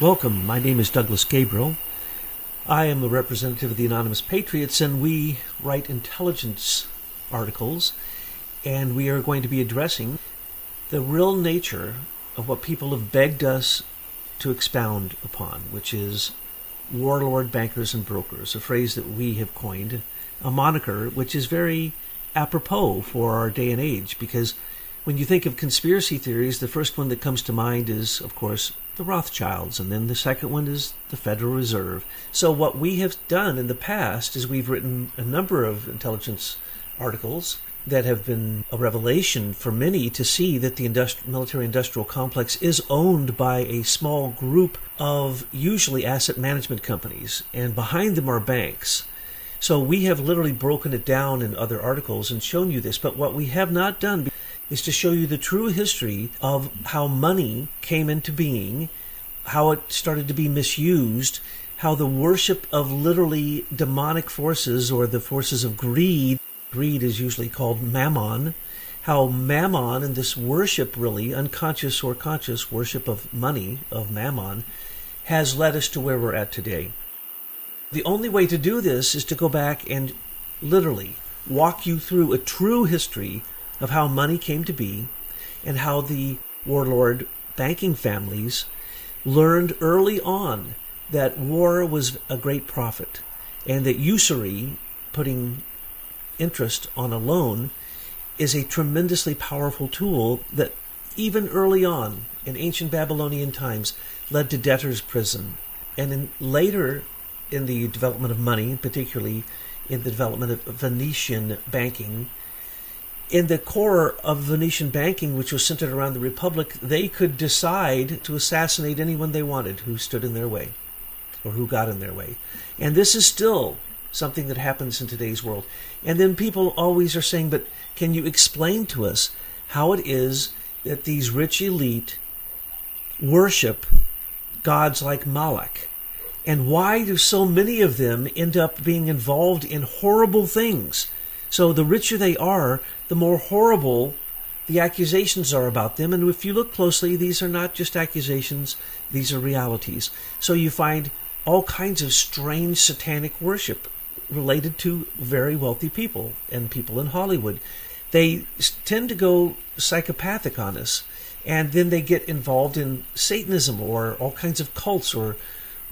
Welcome, my name is Douglas Gabriel. I am a representative of the Anonymous Patriots, and we write intelligence articles, and we are going to be addressing the real nature of what people have begged us to expound upon, which is warlord bankers and brokers, a phrase that we have coined, a moniker which is very apropos for our day and age, because when you think of conspiracy theories, the first one that comes to mind is, of course, the Rothschilds, and then the second one is the Federal Reserve. So what we have done in the past is we've written a number of intelligence articles that have been a revelation for many to see that the military-industrial complex is owned by a small group of usually asset management companies, and behind them are banks. So we have literally broken it down in other articles and shown you this, but what we have not done is to show you the true history of how money came into being, how it started to be misused, how the worship of literally demonic forces or the forces of greed is usually called mammon, how mammon and this worship, really unconscious or conscious worship of money, of mammon, has led us to where we're at today. The only way to do this is to go back and literally walk you through a true history of how money came to be and how the warlord banking families learned early on that war was a great profit and that usury, putting interest on a loan, is a tremendously powerful tool that even early on in ancient Babylonian times led to debtor's prison. And later in the development of money, particularly in the development of Venetian banking, in the core of Venetian banking, which was centered around the Republic, they could decide to assassinate anyone they wanted who stood in their way or who got in their way. And this is still something that happens in today's world. And then people always are saying, but can you explain to us how it is that these rich elite worship gods like Moloch? And why do so many of them end up being involved in horrible things? So the richer they are, the more horrible the accusations are about them. And if you look closely, these are not just accusations, these are realities. So you find all kinds of strange satanic worship related to very wealthy people and people in Hollywood. They tend to go psychopathic on us, and then they get involved in Satanism or all kinds of cults or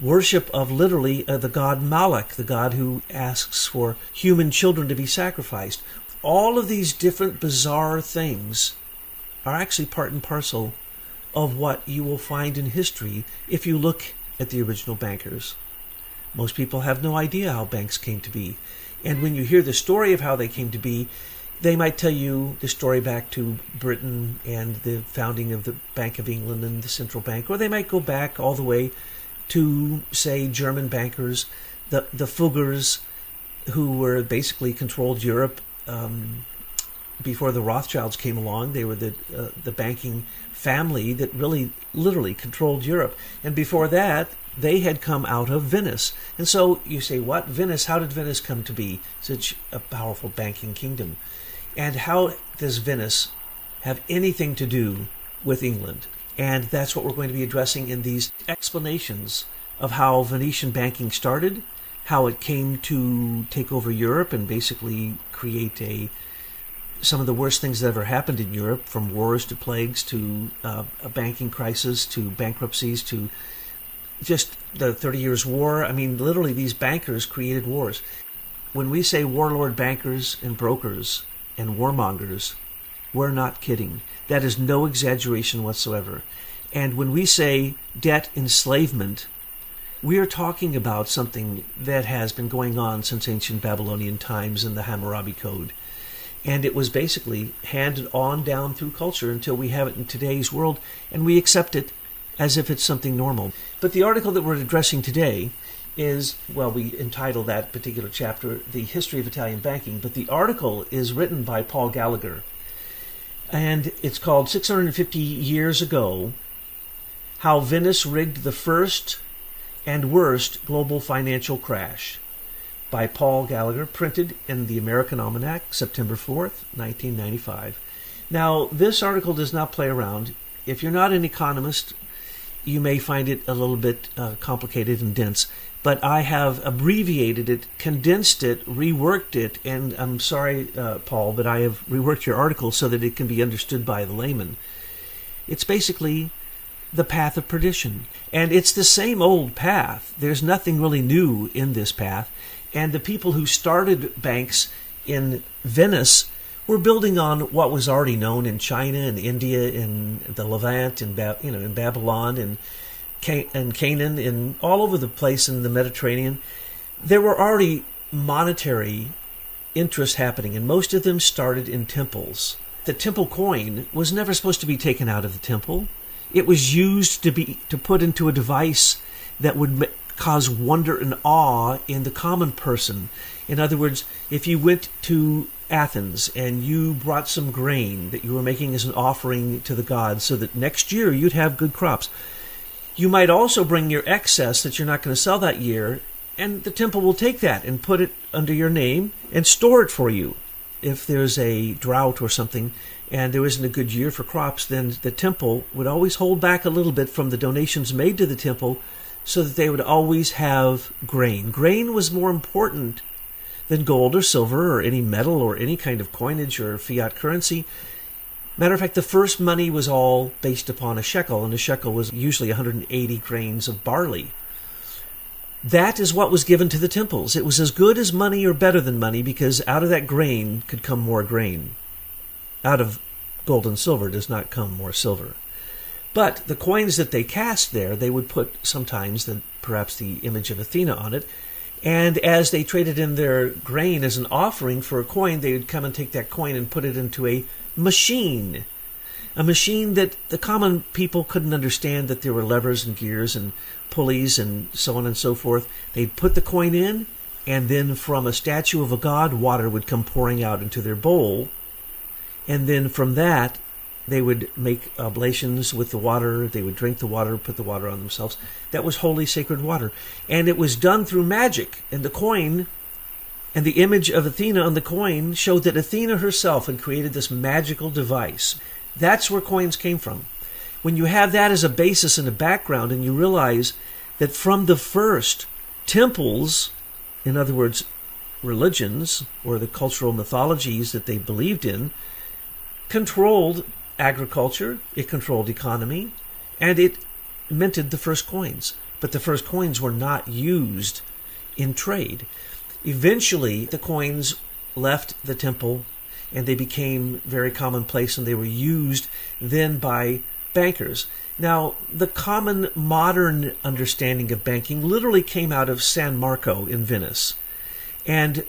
worship of literally the god Moloch, the god who asks for human children to be sacrificed. All of these different bizarre things are actually part and parcel of what you will find in history if you look at the original bankers. Most people have no idea how banks came to be. And when you hear the story of how they came to be, they might tell you the story back to Britain and the founding of the Bank of England and the central bank, or they might go back all the way to, say, German bankers, the Fuggers, who were basically controlled Europe before the Rothschilds came along. They were the banking family that really, literally controlled Europe. And before that, they had come out of Venice. And so you say, what? Venice? How did Venice come to be such a powerful banking kingdom? And how does Venice have anything to do with England? And that's what we're going to be addressing in these explanations of how Venetian banking started, how it came to take over Europe and basically create some of the worst things that ever happened in Europe, from wars to plagues to a banking crisis to bankruptcies to just the 30 Years' War. I mean, literally these bankers created wars. When we say warlord bankers and brokers and warmongers, we're not kidding. That is no exaggeration whatsoever. And when we say debt enslavement, we are talking about something that has been going on since ancient Babylonian times in the Hammurabi Code. And it was basically handed on down through culture until we have it in today's world, and we accept it as if it's something normal. But the article that we're addressing today is, well, we entitled that particular chapter, The History of Italian Banking, but the article is written by Paul Gallagher. And it's called 650 Years Ago, How Venice Rigged the First and Worst Global Financial Crash, by Paul Gallagher, printed in the American Almanac, September 4th, 1995. Now, this article does not play around. If you're not an economist, you may find it a little bit complicated and dense, but I have abbreviated it, condensed it, reworked it, and I'm sorry, Paul, but I have reworked your article so that it can be understood by the layman. It's basically the path of perdition. And it's the same old path. There's nothing really new in this path. And the people who started banks in Venice were building on what was already known in China and India, in the Levant, in Babylon, and Canaan, in all over the place in the Mediterranean. There were already monetary interests happening, and most of them started in temples. The temple coin was never supposed to be taken out of the temple. It was used to put into a device that would cause wonder and awe in the common person. In other words, if you went to Athens and you brought some grain that you were making as an offering to the gods so that next year you'd have good crops, you might also bring your excess that you're not going to sell that year, and the temple will take that and put it under your name and store it for you. If there's a drought or something and there isn't a good year for crops, then the temple would always hold back a little bit from the donations made to the temple so that they would always have grain. Grain was more important than gold or silver or any metal or any kind of coinage or fiat currency. Matter of fact, the first money was all based upon a shekel, and a shekel was usually 180 grains of barley. That is what was given to the temples. It was as good as money or better than money because out of that grain could come more grain. Out of gold and silver does not come more silver. But the coins that they cast there, they would put sometimes perhaps the image of Athena on it. And as they traded in their grain as an offering for a coin, they would come and take that coin and put it into a machine. A machine that the common people couldn't understand, that there were levers and gears and pulleys and so on and so forth. They'd put the coin in, and then from a statue of a god, water would come pouring out into their bowl. And then from that, they would make oblations with the water. They would drink the water, put the water on themselves. That was holy, sacred water. And it was done through magic. And the coin and the image of Athena on the coin showed that Athena herself had created this magical device. That's where coins came from. When you have that as a basis and a background, and you realize that from the first, temples, in other words, religions, or the cultural mythologies that they believed in, controlled agriculture, it controlled economy, and it minted the first coins. But the first coins were not used in trade. Eventually, the coins left the temple, and they became very commonplace, and they were used then by bankers. Now, the common modern understanding of banking literally came out of San Marco in Venice. And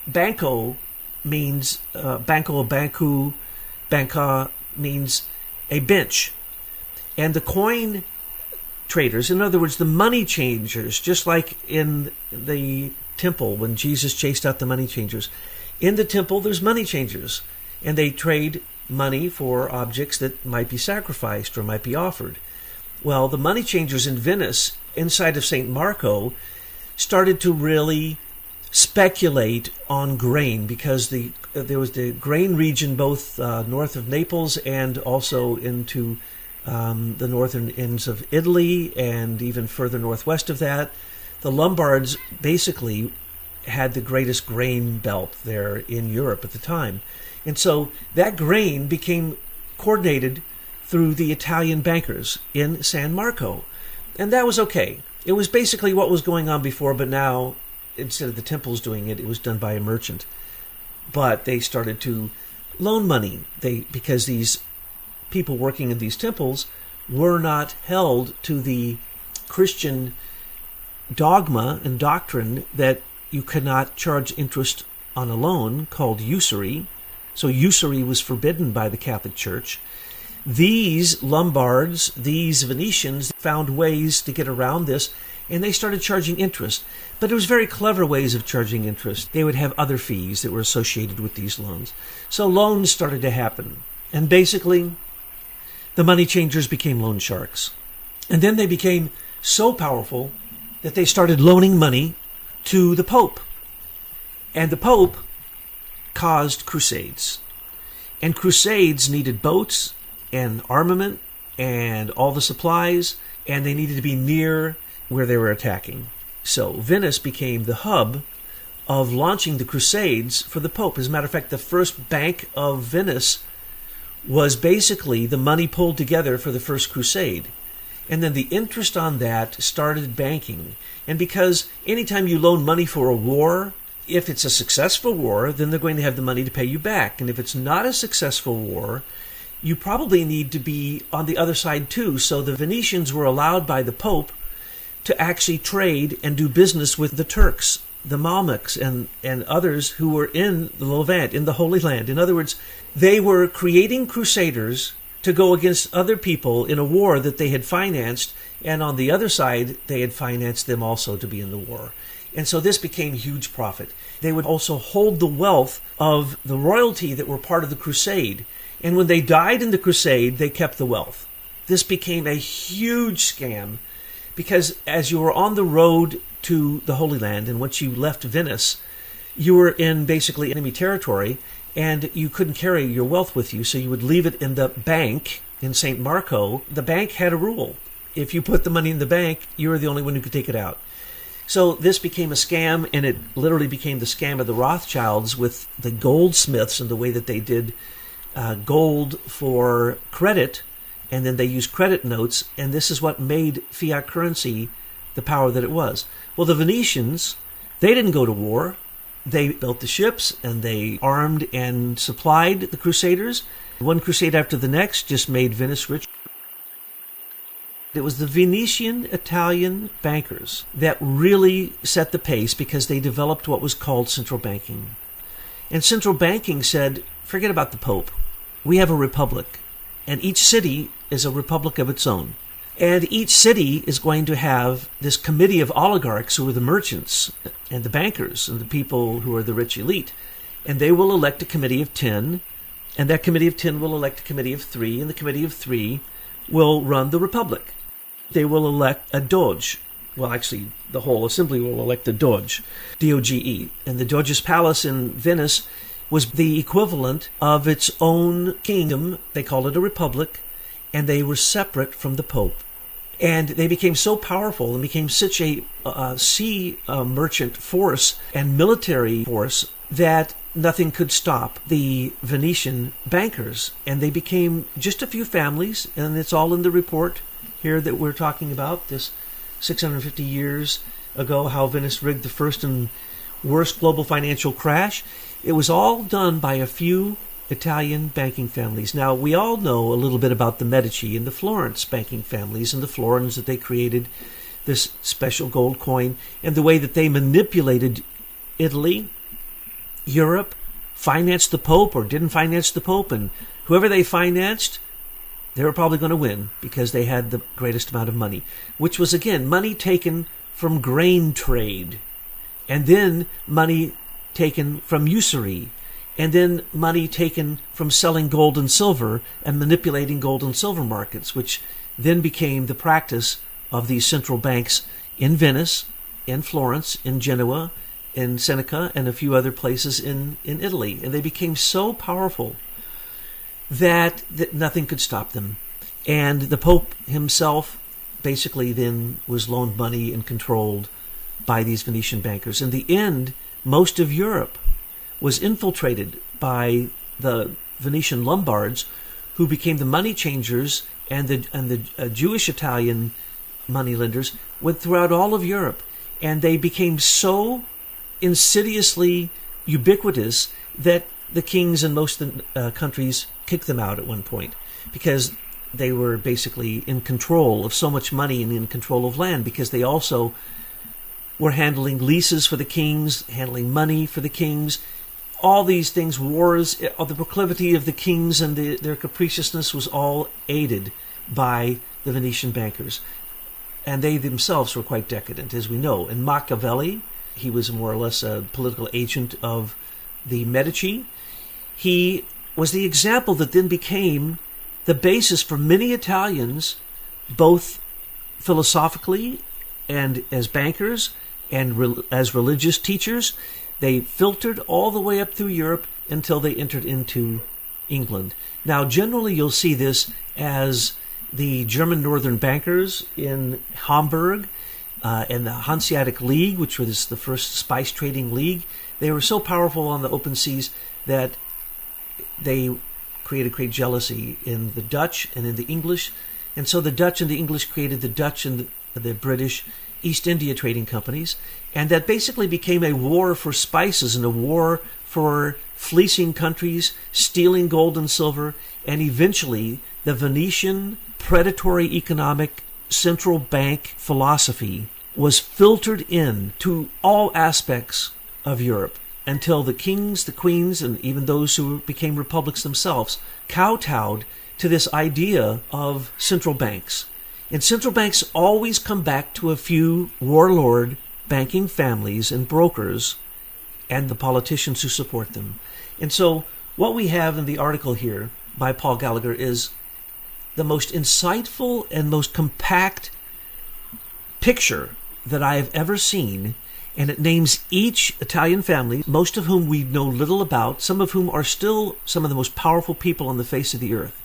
banco means, banco, banca means a bench. And the coin traders, in other words, the money changers, just like in the temple when Jesus chased out the money changers, in the temple there's money changers, and they trade money for objects that might be sacrificed or might be offered. Well, the money changers in Venice, inside of St. Marco, started to really speculate on grain because there was the grain region both north of Naples and also into the northern ends of Italy and even further northwest of that. The Lombards basically had the greatest grain belt there in Europe at the time. And so that grain became coordinated through the Italian bankers in San Marco. And that was okay. It was basically what was going on before, but now, instead of the temples doing it, it was done by a merchant. But they started to loan money because these people working in these temples were not held to the Christian dogma and doctrine that you could not charge interest on a loan called usury. So usury was forbidden by the Catholic Church. These Lombards, these Venetians, found ways to get around this, and they started charging interest. But it was very clever ways of charging interest. They would have other fees that were associated with these loans. So loans started to happen. And basically, the money changers became loan sharks. And then they became so powerful that they started loaning money to the Pope. And the Pope caused crusades. And crusades needed boats and armament and all the supplies and they needed to be near where they were attacking. So Venice became the hub of launching the Crusades for the Pope. As a matter of fact, the first Bank of Venice was basically the money pulled together for the First Crusade. And then the interest on that started banking. And because anytime you loan money for a war, if it's a successful war, then they're going to have the money to pay you back. And if it's not a successful war, you probably need to be on the other side too. So the Venetians were allowed by the Pope to actually trade and do business with the Turks, the Mamluks, and others who were in the Levant, in the Holy Land. In other words, they were creating crusaders to go against other people in a war that they had financed, and on the other side, they had financed them also to be in the war. And so this became huge profit. They would also hold the wealth of the royalty that were part of the crusade. And when they died in the crusade, they kept the wealth. This became a huge scam because as you were on the road to the Holy Land, and once you left Venice, you were in basically enemy territory, and you couldn't carry your wealth with you, so you would leave it in the bank in St. Marco. The bank had a rule. If you put the money in the bank, you were the only one who could take it out. So this became a scam, and it literally became the scam of the Rothschilds with the goldsmiths and the way that they did gold for credit, and then they used credit notes, and this is what made fiat currency the power that it was. Well, the Venetians, they didn't go to war. They built the ships, and they armed and supplied the Crusaders. One crusade after the next just made Venice rich. It was the Venetian Italian bankers that really set the pace because they developed what was called central banking. And central banking said, forget about the Pope. We have a republic, and each city is a republic of its own. And each city is going to have this committee of oligarchs who are the merchants and the bankers and the people who are the rich elite. And they will elect a committee of 10, and that committee of 10 will elect a committee of 3, and the committee of 3 will run the republic. They will elect a doge. Well, actually, the whole assembly will elect a doge, D-O-G-E. And the Doge's palace in Venice was the equivalent of its own kingdom. They called it a republic, and they were separate from the Pope. And they became so powerful and became such a sea merchant force and military force that nothing could stop the Venetian bankers. And they became just a few families, and it's all in the report here that we're talking about, this 650 years ago, how Venice rigged the first and worst global financial crash. It was all done by a few Italian banking families. Now, we all know a little bit about the Medici and the Florence banking families and the florins that they created this special gold coin and the way that they manipulated Italy, Europe, financed the Pope or didn't finance the Pope, and whoever they financed, they were probably going to win because they had the greatest amount of money, which was, again, money taken from grain trade, and then money taken from usury, and then money taken from selling gold and silver and manipulating gold and silver markets, which then became the practice of these central banks in Venice, in Florence, in Genoa, in Seneca, and a few other places in Italy. And they became so powerful that nothing could stop them. And the Pope himself basically then was loaned money and controlled by these Venetian bankers. In the end, most of Europe was infiltrated by the Venetian Lombards, who became the money changers, and the Jewish Italian moneylenders went throughout all of Europe. And they became so insidiously ubiquitous that the kings in most countries kicked them out at one point because they were basically in control of so much money and in control of land, because they also were handling leases for the kings, handling money for the kings, all these things, wars, the proclivity of the kings and their capriciousness was all aided by the Venetian bankers. And they themselves were quite decadent, as we know. And Machiavelli, he was more or less a political agent of the Medici. He was the example that then became the basis for many Italians, both philosophically and as bankers and as religious teachers. They filtered all the way up through Europe until they entered into England. Now, generally, you'll see this as the German Northern bankers in Hamburg and the Hanseatic League, which was the first spice trading league, they were so powerful on the open seas that they created great jealousy in the Dutch and in the English. And so the Dutch and the English created the Dutch and the British East India trading companies. And that basically became a war for spices and a war for fleecing countries, stealing gold and silver. And eventually the Venetian predatory economic central bank philosophy was filtered in to all aspects of Europe until the kings, the queens, and even those who became republics themselves kowtowed to this idea of central banks. And central banks always come back to a few warlord banking families and brokers and the politicians who support them. And so what we have in the article here by Paul Gallagher is the most insightful and most compact picture that I have ever seen, and it names each Italian family, most of whom we know little about, some of whom are still some of the most powerful people on the face of the earth,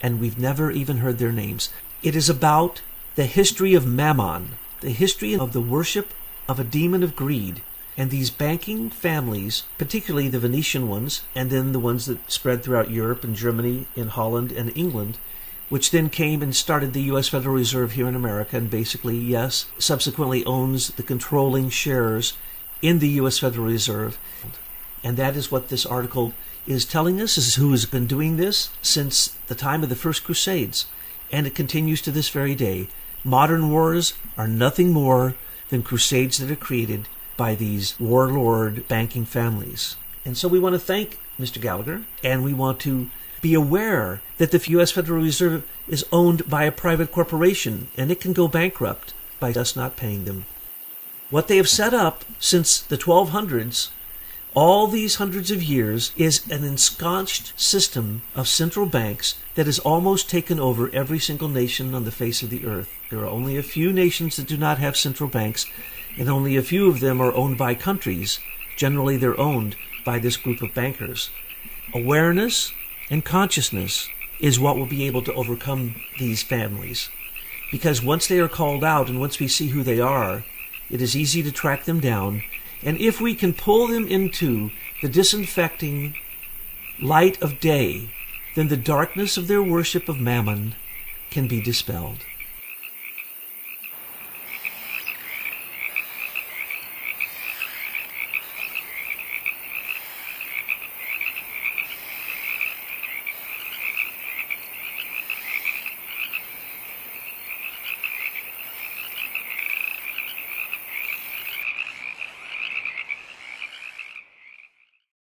and we've never even heard their names. It is about the history of Mammon, the history of the worship of a demon of greed. And these banking families, particularly the Venetian ones, and then the ones that spread throughout Europe and Germany and Holland and England, which then came and started the U.S. Federal Reserve here in America and basically, yes, subsequently owns the controlling shares in the U.S. Federal Reserve. And that is what this article is telling us, is who has been doing this since the time of the First Crusades. And it continues to this very day. Modern wars are nothing more than crusades that are created by these warlord banking families. And so we want to thank Mr. Gallagher, and we want to be aware that the U.S. Federal Reserve is owned by a private corporation, and it can go bankrupt by us not paying them. What they have set up since the 1200s, all these hundreds of years, is an ensconced system of central banks that has almost taken over every single nation on the face of the earth. There are only a few nations that do not have central banks, and only a few of them are owned by countries. Generally, they're owned by this group of bankers. Awareness and consciousness is what will be able to overcome these families. Because once they are called out and once we see who they are, it is easy to track them down. And if we can pull them into the disinfecting light of day, then the darkness of their worship of Mammon can be dispelled.